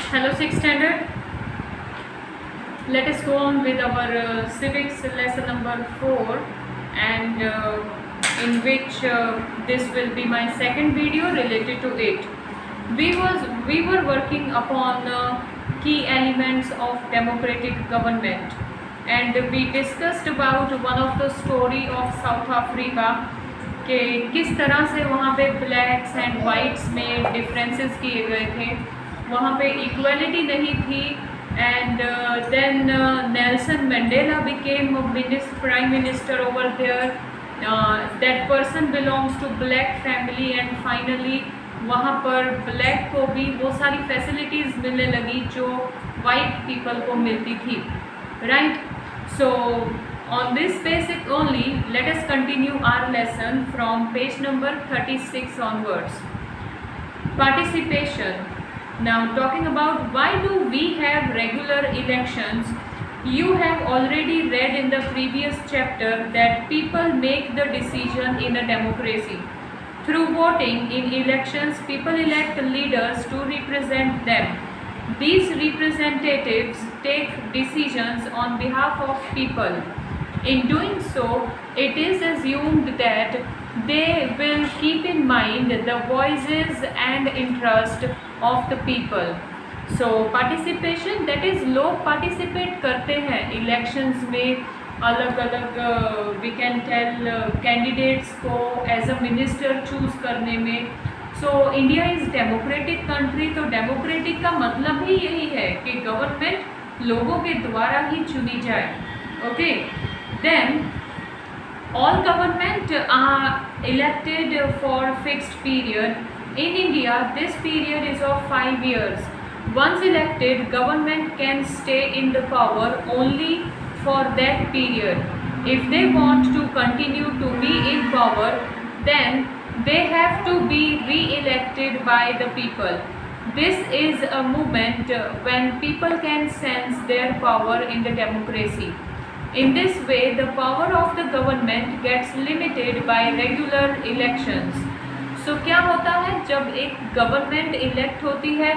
Hello, 6th standard. Let us go on with our civics lesson number 4, and in which this will be my second video related to it. We were working upon key elements of democratic government, and we discussed about one of the story of South Africa कि किस तरह से वहाँ पे blacks and whites में differences किए गए थे, वहाँ पे इक्वलिटी नहीं थी. And then Nelson Mandela became prime minister over there. That person belongs to black family, and finally वहाँ पर ब्लैक को भी वो सारी फैसिलिटीज़ मिलने लगी जो वाइट पीपल को मिलती थी, right. So on this basic only, let us continue our lesson from page number 36 onwards. Participation. Now talking about why do we have regular elections, you have already read in the previous chapter that people make the decision in a democracy. Through voting in elections, people elect leaders to represent them. These representatives take decisions on behalf of people. In doing so, it is assumed that they will keep in mind the voices and interest of the people. So participation, that is लोग participate करते हैं elections में, अलग अलग we can tell candidates को as a minister choose करने में. So India is democratic country, तो democratic का मतलब ही यही है कि गवर्नमेंट लोगों के द्वारा ही चुनी जाए. Okay, then all government are elected for fixed period. In India, this period is of 5 years. Once elected, government can stay in the power only for that period. If they want to continue to be in power, then they have to be re-elected by the people. This is a movement when people can sense their power in the democracy. In this way, the power of the government gets limited by regular elections. So क्या होता है, जब एक government elect होती है,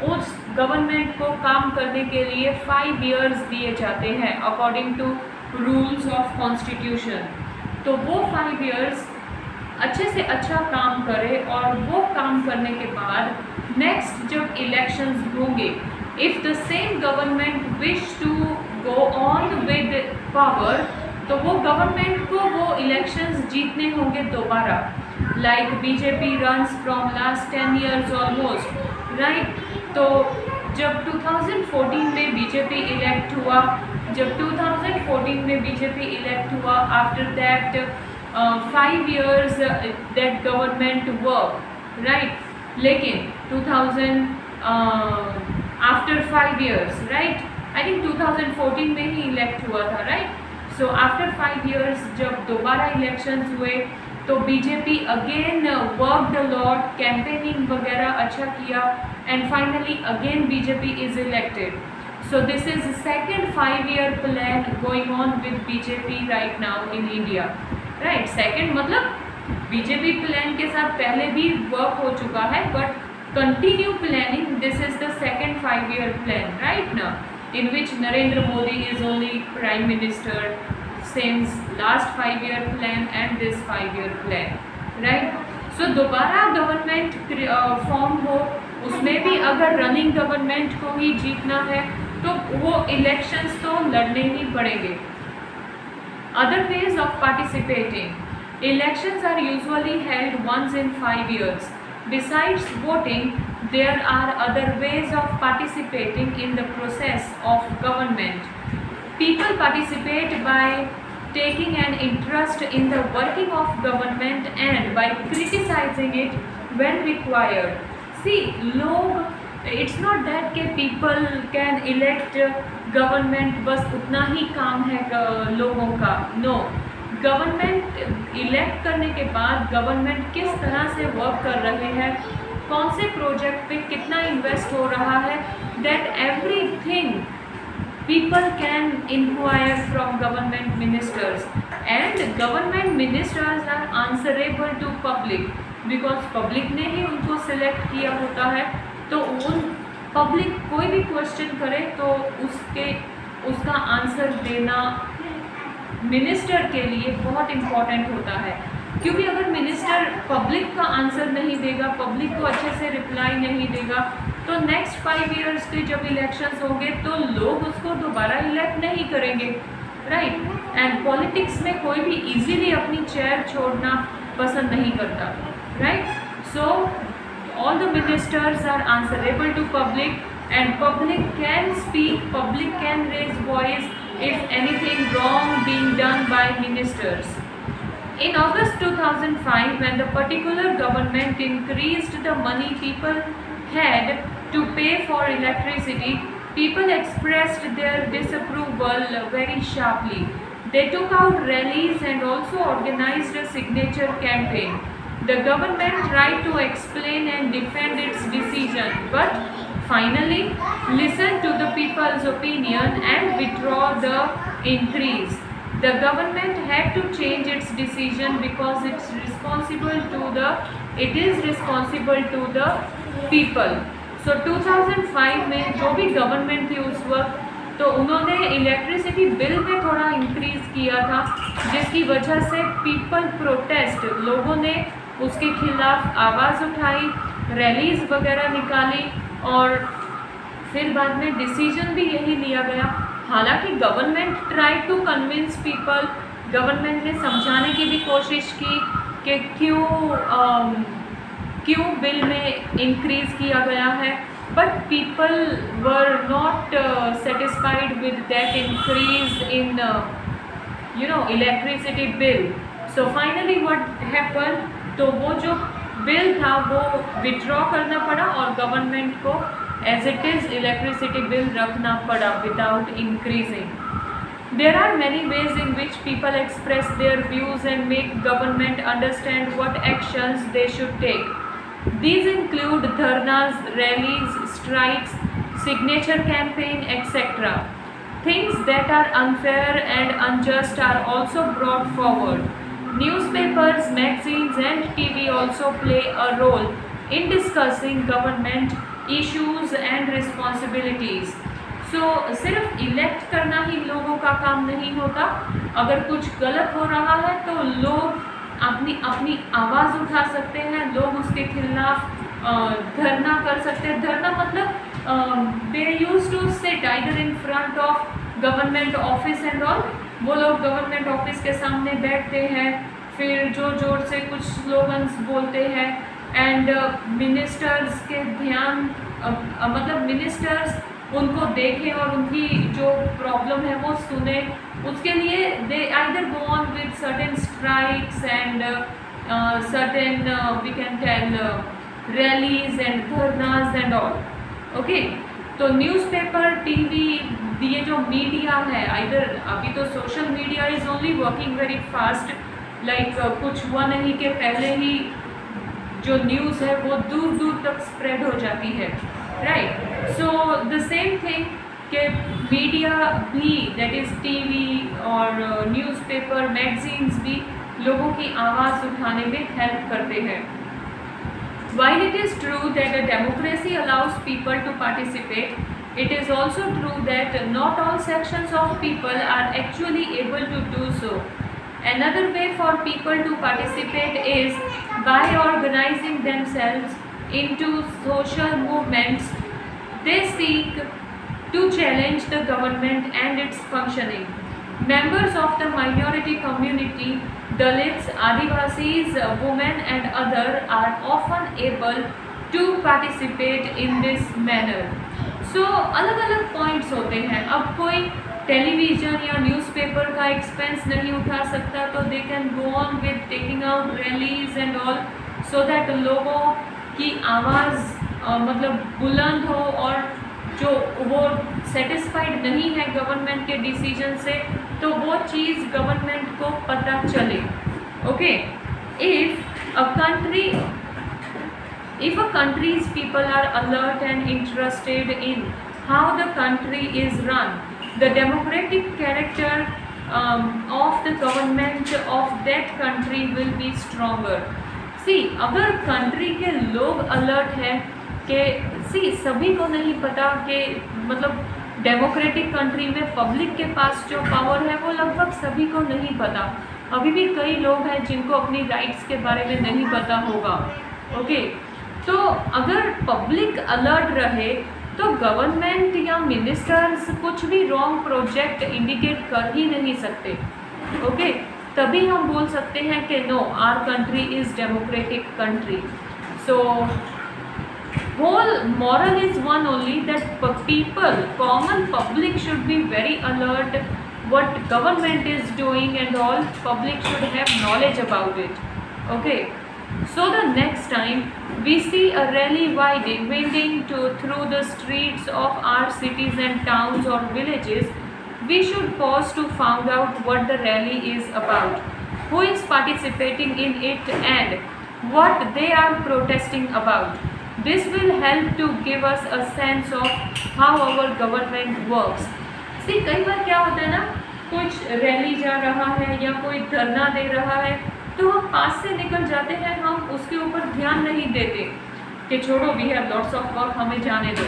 उस government को काम करने के लिए 5 years दिए जाते हैं according to rules of constitution. तो वो 5 years अच्छे से अच्छा काम करे, और वो काम करने के बाद नेक्स्ट जब इलेक्शंस होंगे, if the same government wish to go on with power, तो वो गवर्नमेंट को वो इलेक्शंस जीतने होंगे दोबारा. Like BJP runs from last 10 years almost, right. तो जब 2014 में बीजेपी इलेक्ट हुआ, जब 2014 में बीजेपी इलेक्ट हुआ, after that 5 years that government work, right. लेकिन 2000 after 5 years, right, I think 2014 में ही इलेक्ट हुआ था, राइट. सो आफ्टर 5 years जब दोबारा इलेक्शंस हुए, तो BJP again worked a lot, campaigning वगैरह अच्छा किया, and finally again BJP is elected. So this is second 5-year plan going on with BJP right now in India, right. Second मतलब BJP plan के साथ पहले भी वर्क हो चुका है, but continue planning, this is the second 5-year plan right now, in which Narendra Modi is only prime minister since last 5-year plan and this 5-year plan, right. So दोबारा government form हो, उसमें भी अगर running government को ही जीतना है, तो वो इलेक्शंस तो लड़ने ही पड़ेंगे. Other ways of participating, elections are usually held once in 5 years. Besides voting, there are other ways of participating in the process of government. People participate by taking an interest in the working of government and by criticizing it when required. See, it's not that के people can elect government, बस उतना ही काम है लोगों का. No. Government elect करने के बाद गवर्नमेंट किस तरह से वर्क कर रहे हैं, कौन से प्रोजेक्ट पे कितना इन्वेस्ट हो रहा है, that everything people can inquire from government ministers, and government ministers are answerable to public, because public ने ही उनको सिलेक्ट किया होता है. तो पब्लिक कोई भी क्वेश्चन करे तो उसका आंसर देना मिनिस्टर के लिए बहुत इम्पॉर्टेंट होता है, क्योंकि अगर मिनिस्टर पब्लिक का आंसर नहीं देगा, पब्लिक को अच्छे से रिप्लाई नहीं देगा, तो नेक्स्ट 5 इयर्स के जब इलेक्शंस होंगे तो लोग उसको दोबारा इलेक्ट नहीं करेंगे, राइट। एंड पॉलिटिक्स में कोई भी इजीली अपनी चेयर छोड़ना पसंद नहीं करता, right. So all the ministers are answerable to public and public can speak, public can raise voice if anything wrong being done by ministers. In August 2005, when the particular government increased the money people had to pay for electricity, people expressed their disapproval very sharply. They took out rallies and also organized a signature campaign. The government tried to explain and defend its decision, but finally listened to the people's opinion and withdraw the increase. The government had to change its decision because it is responsible to the people. So 2005 में जो भी government थी उस वक्त, तो उन्होंने electricity bill में थोड़ा इंक्रीज किया था, जिसकी वजह से पीपल प्रोटेस्ट, लोगों ने उसके खिलाफ आवाज़ उठाई, रैलीज वगैरह निकाली और फिर बाद में डिसीजन भी यही लिया गया। हालांकि government try to convince people, government ने समझाने की भी कोशिश की कि क्यों बिल में इंक्रीज़ किया गया है, but people were not satisfied with that increase in electricity bill. So finally what happen, तो वो जो बिल था वो विड्रॉ करना पड़ा और गवर्नमेंट को as it is electricity bill रखना पड़ा without increasing. There are many ways in which people express their views and make government understand what actions they should take. These include dharnas, rallies, strikes, signature campaign, etc. Things that are unfair and unjust are also brought forward. Newspapers, magazines and TV also play a role in discussing government issues and responsibilities. So सिर्फ elect करना ही लोगों का काम नहीं होता, अगर कुछ गलत हो रहा है तो लोग अपनी आवाज़ उठा सकते हैं, लोग उसके खिलाफ धरना कर सकते हैं। धरना मतलब they use to sit either in front of government office and all, वो लोग गवर्नमेंट ऑफिस के सामने बैठते हैं, फिर जोर जोर से कुछ स्लोगन्स बोलते हैं एंड मिनिस्टर्स के ध्यान मतलब मिनिस्टर्स उनको देखें और उनकी जो प्रॉब्लम है वो सुने, उसके लिए they either go on with certain strikes and certain we can tell rallies एंड धरनाज एंड ऑल, ओके। तो न्यूज़पेपर, टीवी, ये जो मीडिया है, आइदर अभी तो social media is only working very fast, like कुछ हुआ नहीं कि पहले ही जो न्यूज़ है वो दूर दूर तक स्प्रेड हो जाती है, right. So the same thing कि मीडिया भी, दैट इज़ टीवी और न्यूज़पेपर, मैगजीन्स भी लोगों की आवाज़ उठाने में हेल्प करते हैं। While it is true that a democracy allows people to participate, it is also true that not all sections of people are actually able to do so. Another way for people to participate is by organizing themselves into social movements. They seek to challenge the government and its functioning. Members of the minority community, Dalits, Adivasis, women and others are often able to participate in this manner. So अलग अलग points होते हैं। अब कोई television या newspaper का expense नहीं उठा सकता, तो they can go on with taking out rallies and all, so that लोगों की आवाज़ मतलब बुलंद हो और जो वो सेटिस्फाइड नहीं है गवर्नमेंट के डिसीजन से, तो वो चीज़ गवर्नमेंट को पता चले, okay. If a country's people are alert and interested in how the country is run, the democratic character of the government of that country will be stronger. See, अगर country के लोग alert हैं कि सी सभी को नहीं पता कि मतलब डेमोक्रेटिक कंट्री में पब्लिक के पास जो पावर है वो लगभग सभी को नहीं पता। अभी भी कई लोग हैं जिनको अपनी राइट्स के बारे में नहीं पता होगा। ओके, तो अगर पब्लिक अलर्ट रहे तो गवर्नमेंट या मिनिस्टर्स कुछ भी रॉन्ग प्रोजेक्ट इंडिकेट कर ही नहीं सकते। ओके, तभी हम बोल सकते हैं कि no, our country is democratic country. So whole moral is one only, that people, common public should be very alert what government is doing and all. Public should have knowledge about it. Okay, so the next time we see a rally winding through the streets of our cities and towns or villages, we should pause to find out what the rally is about, who is participating in it, and what they are protesting about. This will help to give us a sense of how our government works. See, कई बार क्या होता है ना, कुछ rally जा रहा है या कोई धरना दे रहा है तो हम पास से निकल जाते हैं, हम उसके ऊपर ध्यान नहीं देते कि छोड़ो, we have lots of work, हमें जाने दो।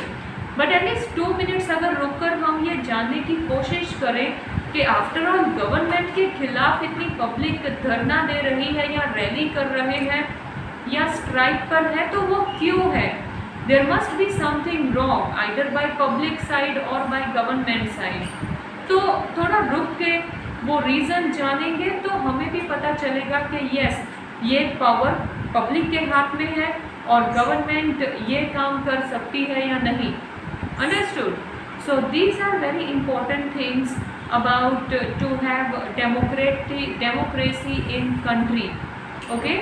बट एटलीस्ट 2 मिनट्स अगर रुककर हम ये जानने की कोशिश करें कि आफ्टर ऑल गवर्नमेंट के खिलाफ इतनी पब्लिक धरना दे रही है या रैली कर रहे हैं या स्ट्राइक पर है, तो वो क्यों है। There must be something wrong either by public side और बाय गवर्नमेंट साइड। तो थोड़ा रुक के वो रीज़न जानेंगे तो हमें भी पता चलेगा कि यस, ये पावर पब्लिक के हाथ में है और गवर्नमेंट ये काम कर सकती है या नहीं। Understood? So these are very important things about to have democracy in country. Okay,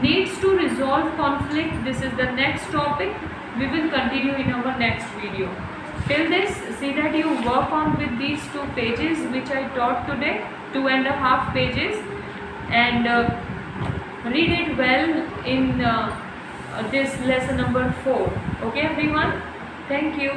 needs to resolve conflict, this is the next topic. We will continue in our next video. Till this, see that you work on with these 2 pages which I taught today, 2.5 pages, and read it well in this lesson number 4. Okay everyone, thank you.